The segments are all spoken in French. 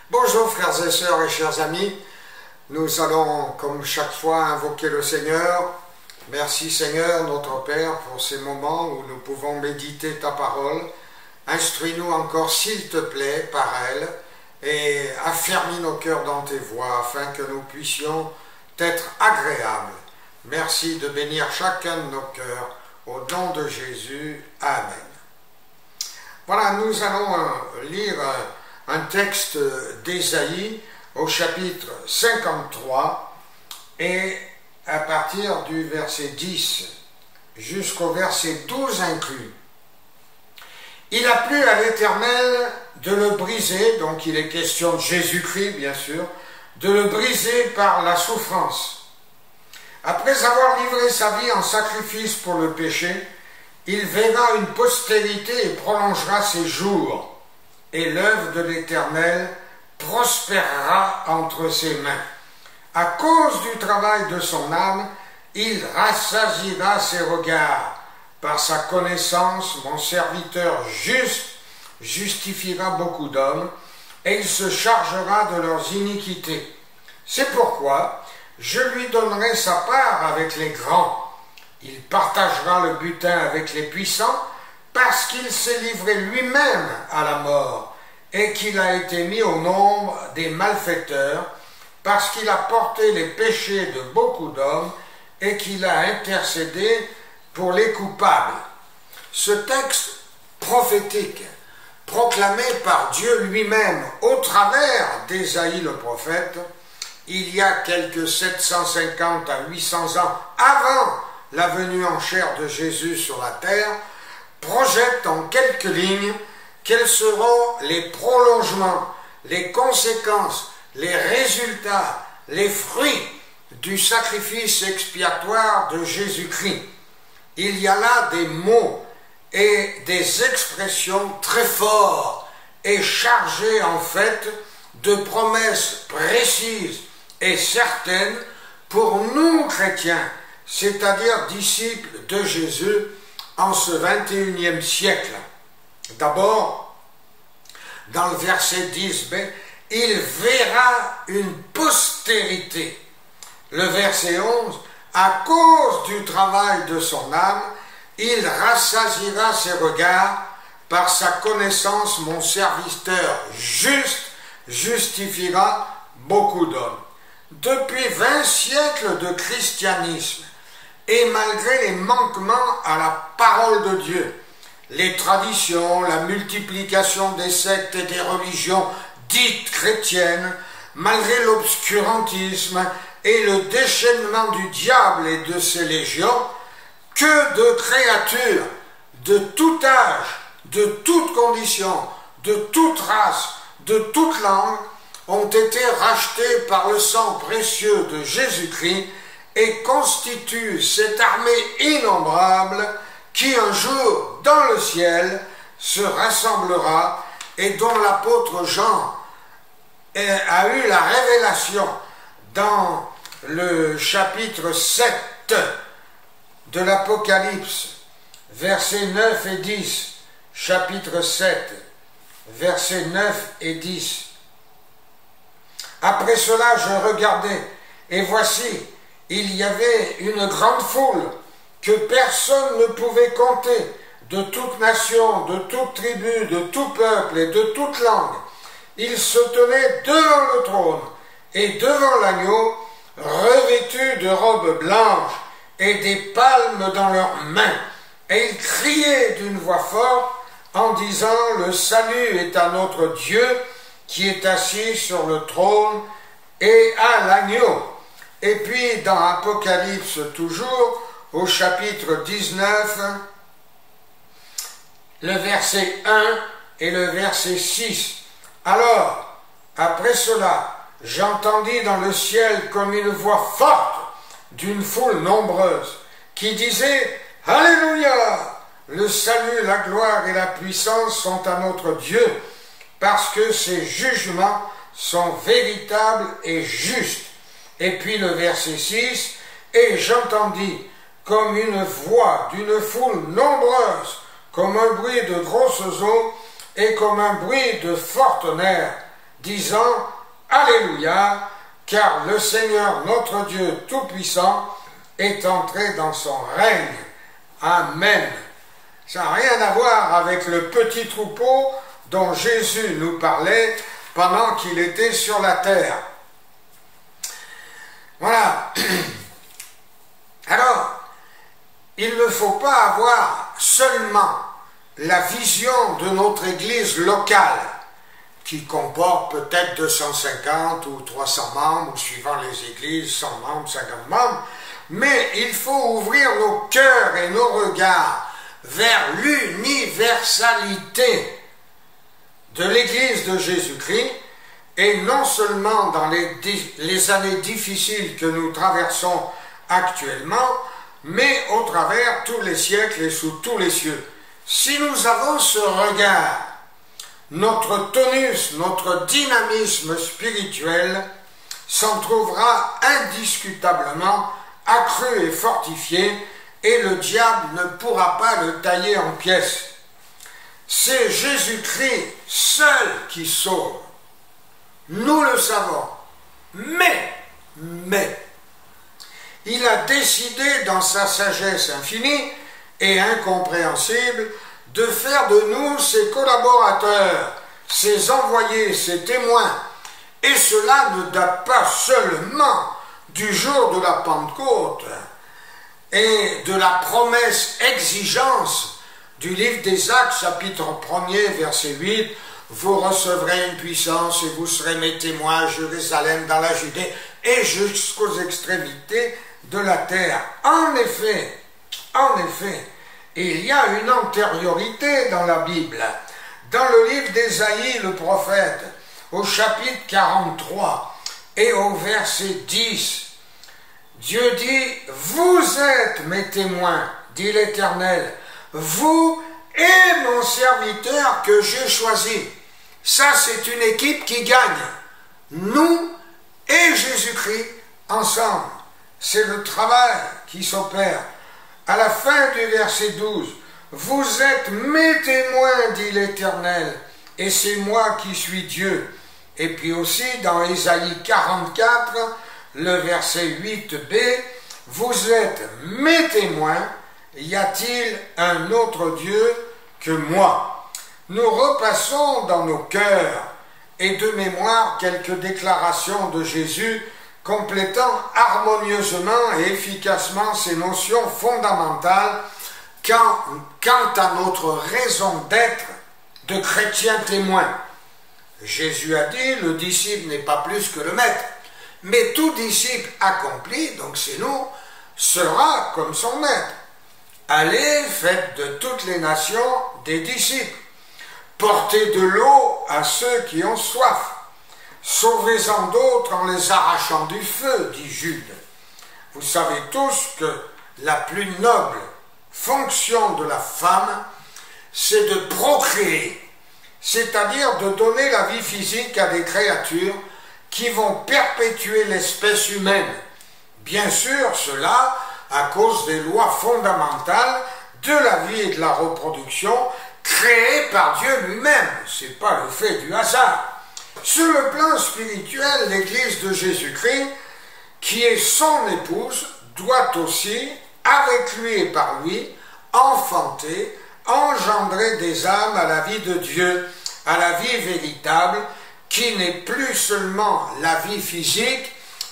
Bonjour frères et sœurs et chers amis, nous allons comme chaque fois invoquer le Seigneur. Merci Seigneur notre Père pour ces moments où nous pouvons méditer ta parole. Instruis-nous encore s'il te plaît par elle et affermis nos cœurs dans tes voies afin que nous puissions être agréables. Merci de bénir chacun de nos cœurs au nom de Jésus. Amen. Voilà, nous allons lire un texte d'Ésaïe au chapitre 53 et à partir du verset 10 jusqu'au verset 12 inclus. Il a plu à l'Éternel de le briser, donc il est question de Jésus-Christ bien sûr, de le briser par la souffrance. Après avoir livré sa vie en sacrifice pour le péché, il verra une postérité et prolongera ses jours. Et l'œuvre de l'Éternel prospérera entre ses mains. À cause du travail de son âme, il rassasiera ses regards. Par sa connaissance, mon serviteur juste justifiera beaucoup d'hommes, et il se chargera de leurs iniquités. C'est pourquoi je lui donnerai sa part avec les grands. Il partagera le butin avec les puissants, parce qu'il s'est livré lui-même à la mort, et qu'il a été mis au nombre des malfaiteurs, parce qu'il a porté les péchés de beaucoup d'hommes, et qu'il a intercédé pour les coupables. Ce texte prophétique, proclamé par Dieu lui-même au travers d'Ésaïe le prophète, il y a quelques 750 à 800 ans avant la venue en chair de Jésus sur la terre, projette en quelques lignes quels seront les prolongements, les conséquences, les résultats, les fruits du sacrifice expiatoire de Jésus-Christ. Il y a là des mots et des expressions très forts et chargés en fait de promesses précises et certaines pour nous chrétiens, c'est-à-dire disciples de Jésus, en ce 21e siècle. D'abord, dans le verset 10b, il verra une postérité. Le verset 11, à cause du travail de son âme, il rassasiera ses regards, par sa connaissance, mon serviteur juste justifiera beaucoup d'hommes. Depuis 20 siècles de christianisme, et malgré les manquements à la parole de Dieu, les traditions, la multiplication des sectes et des religions dites chrétiennes, malgré l'obscurantisme et le déchaînement du diable et de ses légions, que de créatures de tout âge, de toutes conditions, de toute race, de toute langue, ont été rachetées par le sang précieux de Jésus-Christ et constitue cette armée innombrable qui un jour, dans le ciel, se rassemblera et dont l'apôtre Jean a eu la révélation dans le chapitre 7 de l'Apocalypse, versets 9 et 10, chapitre 7, versets 9 et 10. Après cela, je regardais, et voici, il y avait une grande foule que personne ne pouvait compter, de toute nation, de toute tribu, de tout peuple et de toute langue. Ils se tenaient devant le trône et devant l'agneau, revêtus de robes blanches et des palmes dans leurs mains. Et ils criaient d'une voix forte en disant « Le salut est à notre Dieu qui est assis sur le trône et à l'agneau ». Et puis dans Apocalypse toujours, au chapitre 19, le verset 1 et le verset 6. Alors, après cela, j'entendis dans le ciel comme une voix forte d'une foule nombreuse qui disait « Alléluia ! Le salut, la gloire et la puissance sont à notre Dieu, parce que ses jugements sont véritables et justes. » Et puis le verset 6, « Et j'entendis comme une voix d'une foule nombreuse, comme un bruit de grosses eaux et comme un bruit de fortes nerfs, disant « Alléluia », car le Seigneur notre Dieu Tout-Puissant est entré dans son règne. Amen. Ça n'a rien à voir avec le petit troupeau dont Jésus nous parlait pendant qu'il était sur la terre. Voilà. Alors, il ne faut pas avoir seulement la vision de notre église locale, qui comporte peut-être 250 ou 300 membres, ou suivant les églises, 100 membres, 50 membres, mais il faut ouvrir nos cœurs et nos regards vers l'universalité de l'église de Jésus-Christ, et non seulement dans les années difficiles que nous traversons actuellement, mais au travers tous les siècles et sous tous les cieux. Si nous avons ce regard, notre tonus, notre dynamisme spirituel s'en trouvera indiscutablement accru et fortifié, et le diable ne pourra pas le tailler en pièces. C'est Jésus-Christ seul qui sauve. Nous le savons. Mais, il a décidé dans sa sagesse infinie et incompréhensible de faire de nous ses collaborateurs, ses envoyés, ses témoins. Et cela ne date pas seulement du jour de la Pentecôte et de la promesse exigence du livre des Actes, chapitre 1er, verset 8, « Vous recevrez une puissance et vous serez mes témoins à Jérusalem, dans la Judée et jusqu'aux extrémités de la terre. » En effet, il y a une antériorité dans la Bible. Dans le livre d'Ésaïe, le prophète, au chapitre 43 et au verset 10, Dieu dit « Vous êtes mes témoins, dit l'Éternel, vous et mon serviteur que j'ai choisi. » Ça, c'est une équipe qui gagne. Nous et Jésus-Christ ensemble. C'est le travail qui s'opère. À la fin du verset 12, « Vous êtes mes témoins, dit l'Éternel, et c'est moi qui suis Dieu. » Et puis aussi dans Ésaïe 44, le verset 8b, « Vous êtes mes témoins, y a-t-il un autre Dieu que moi ?» Nous repassons dans nos cœurs et de mémoire quelques déclarations de Jésus complétant harmonieusement et efficacement ces notions fondamentales quant à notre raison d'être de chrétiens témoins. Jésus a dit, le disciple n'est pas plus que le maître, mais tout disciple accompli, donc c'est nous, sera comme son maître. Allez, faites de toutes les nations des disciples. Portez de l'eau à ceux qui ont soif. Sauvez-en d'autres en les arrachant du feu, dit Jude. Vous savez tous que la plus noble fonction de la femme, c'est de procréer, c'est-à-dire de donner la vie physique à des créatures qui vont perpétuer l'espèce humaine. Bien sûr, cela à cause des lois fondamentales de la vie et de la reproduction créées par Dieu lui-même. Ce n'est pas le fait du hasard. Sur le plan spirituel, l'Église de Jésus-Christ, qui est son épouse, doit aussi, avec lui et par lui, enfanter, engendrer des âmes à la vie de Dieu, à la vie véritable, qui n'est plus seulement la vie physique,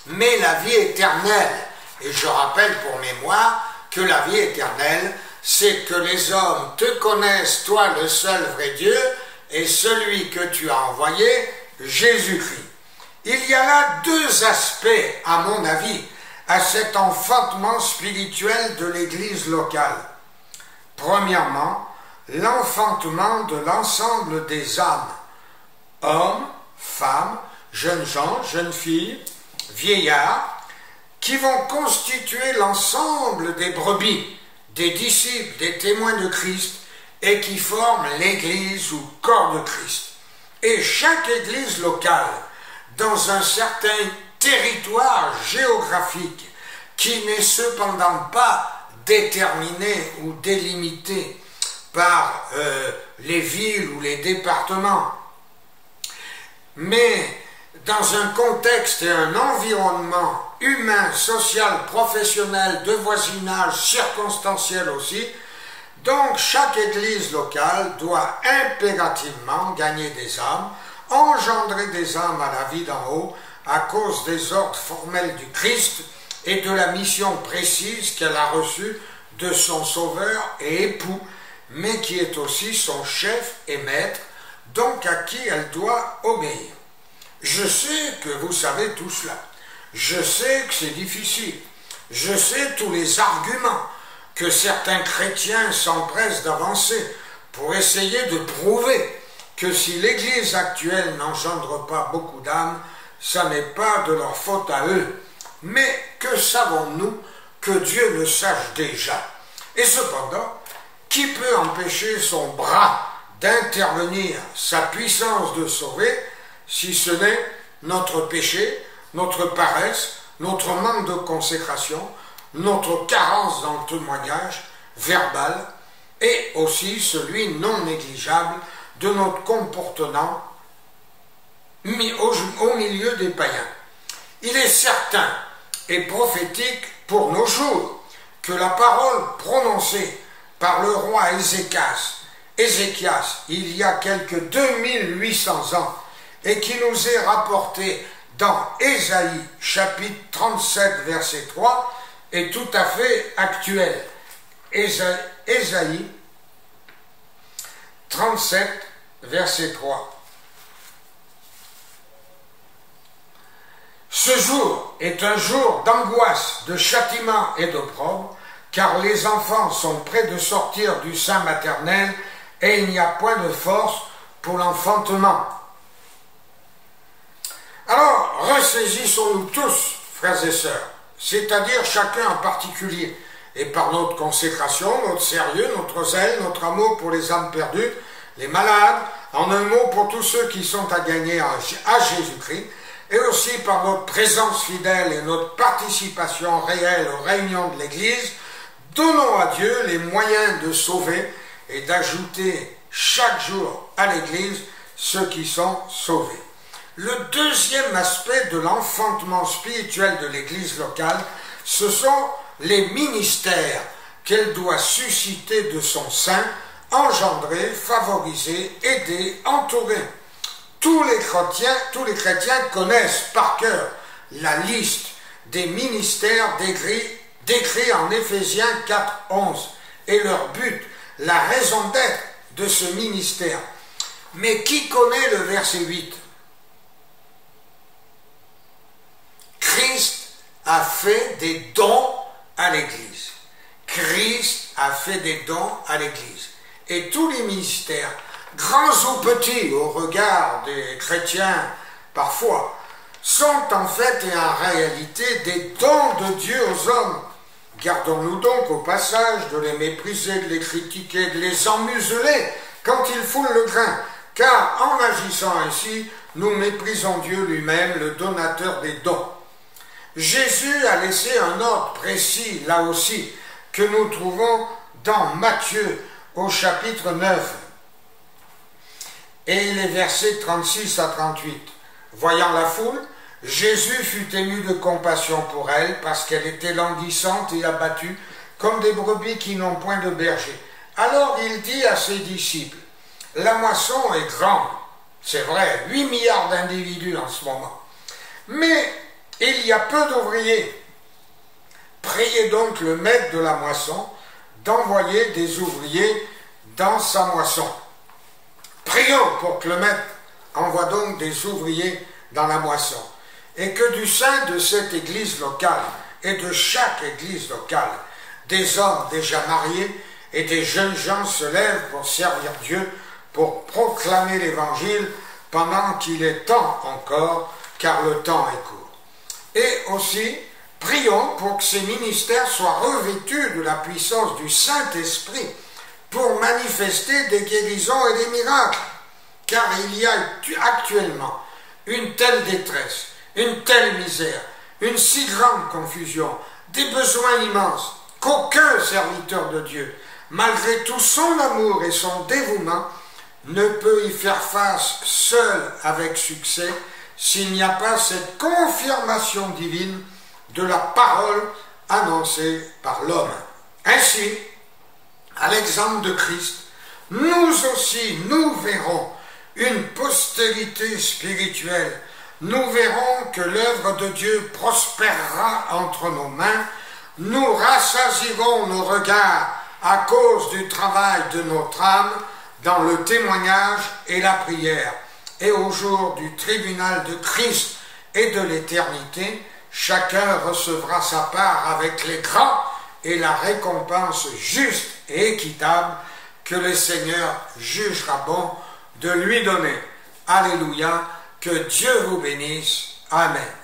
mais la vie éternelle. Et je rappelle pour mémoire que la vie éternelle, c'est que les hommes te connaissent, toi le seul vrai Dieu, et celui que tu as envoyé, Jésus-Christ. Il y a là deux aspects, à mon avis, à cet enfantement spirituel de l'Église locale. Premièrement, l'enfantement de l'ensemble des âmes, hommes, femmes, jeunes gens, jeunes filles, vieillards, qui vont constituer l'ensemble des brebis, des disciples, des témoins de Christ, et qui forment l'Église ou corps de Christ. Et chaque Église locale, dans un certain territoire géographique, qui n'est cependant pas déterminé ou délimité par les villes ou les départements, mais dans un contexte et un environnement humain, social, professionnel, de voisinage, circonstanciel aussi. Donc chaque église locale doit impérativement gagner des âmes, engendrer des âmes à la vie d'en haut à cause des ordres formels du Christ et de la mission précise qu'elle a reçue de son Sauveur et époux, mais qui est aussi son chef et maître, donc à qui elle doit obéir. Je sais que vous savez tout cela. Je sais que c'est difficile. Je sais tous les arguments que certains chrétiens s'empressent d'avancer pour essayer de prouver que si l'Église actuelle n'engendre pas beaucoup d'âmes, ça n'est pas de leur faute à eux. Mais que savons-nous que Dieu le sache déjà? Et cependant, qui peut empêcher son bras d'intervenir, sa puissance de sauver, si ce n'est notre péché, notre paresse, notre manque de consécration, notre carence dans le témoignage verbal et aussi celui non négligeable de notre comportement au milieu des païens. Il est certain et prophétique pour nos jours que la parole prononcée par le roi Ézéchias il y a quelques 2800 ans et qui nous est rapportée dans Ésaïe chapitre 37 verset 3 est tout à fait actuelle. Ésaïe 37 verset 3. Ce jour est un jour d'angoisse, de châtiment et d'opprobre, car les enfants sont près de sortir du sein maternel et il n'y a point de force pour l'enfantement. Alors, ressaisissons-nous tous, frères et sœurs, c'est-à-dire chacun en particulier, et par notre consécration, notre sérieux, notre zèle, notre amour pour les âmes perdues, les malades, en un mot pour tous ceux qui sont à gagner à Jésus-Christ, et aussi par notre présence fidèle et notre participation réelle aux réunions de l'Église, donnons à Dieu les moyens de sauver et d'ajouter chaque jour à l'Église ceux qui sont sauvés. Le deuxième aspect de l'enfantement spirituel de l'Église locale, ce sont les ministères qu'elle doit susciter de son sein, engendrer, favoriser, aider, entourer. Tous les chrétiens connaissent par cœur la liste des ministères décrits en Éphésiens 4:11 et leur but, la raison d'être de ce ministère. Mais qui connaît le verset 8? Christ a fait des dons à l'Église. Christ a fait des dons à l'Église. Et tous les ministères, grands ou petits au regard des chrétiens parfois, sont en fait et en réalité des dons de Dieu aux hommes. Gardons-nous donc au passage de les mépriser, de les critiquer, de les emmuseler quand ils foulent le grain, car en agissant ainsi, nous méprisons Dieu lui-même, le donateur des dons. Jésus a laissé un ordre précis, là aussi, que nous trouvons dans Matthieu, au chapitre 9, et les versets 36 à 38. Voyant la foule, Jésus fut ému de compassion pour elle, parce qu'elle était languissante et abattue, comme des brebis qui n'ont point de berger. Alors il dit à ses disciples, « La moisson est grande, c'est vrai, 8 milliards d'individus en ce moment, mais il y a peu d'ouvriers. Priez donc le maître de la moisson d'envoyer des ouvriers dans sa moisson. » Prions pour que le maître envoie donc des ouvriers dans la moisson. Et que du sein de cette église locale et de chaque église locale, des hommes déjà mariés et des jeunes gens se lèvent pour servir Dieu, pour proclamer l'évangile pendant qu'il est temps encore, car le temps est court. Et aussi, prions pour que ces ministères soient revêtus de la puissance du Saint-Esprit pour manifester des guérisons et des miracles, car il y a actuellement une telle détresse, une telle misère, une si grande confusion, des besoins immenses, qu'aucun serviteur de Dieu, malgré tout son amour et son dévouement, ne peut y faire face seul avec succès s'il n'y a pas cette confirmation divine de la parole annoncée par l'homme. Ainsi, à l'exemple de Christ, nous aussi, nous verrons une postérité spirituelle. Nous verrons que l'œuvre de Dieu prospérera entre nos mains. Nous rassasierons nos regards à cause du travail de notre âme dans le témoignage et la prière. Et au jour du tribunal de Christ et de l'éternité, chacun recevra sa part avec les grands et la récompense juste et équitable que le Seigneur jugera bon de lui donner. Alléluia, que Dieu vous bénisse. Amen.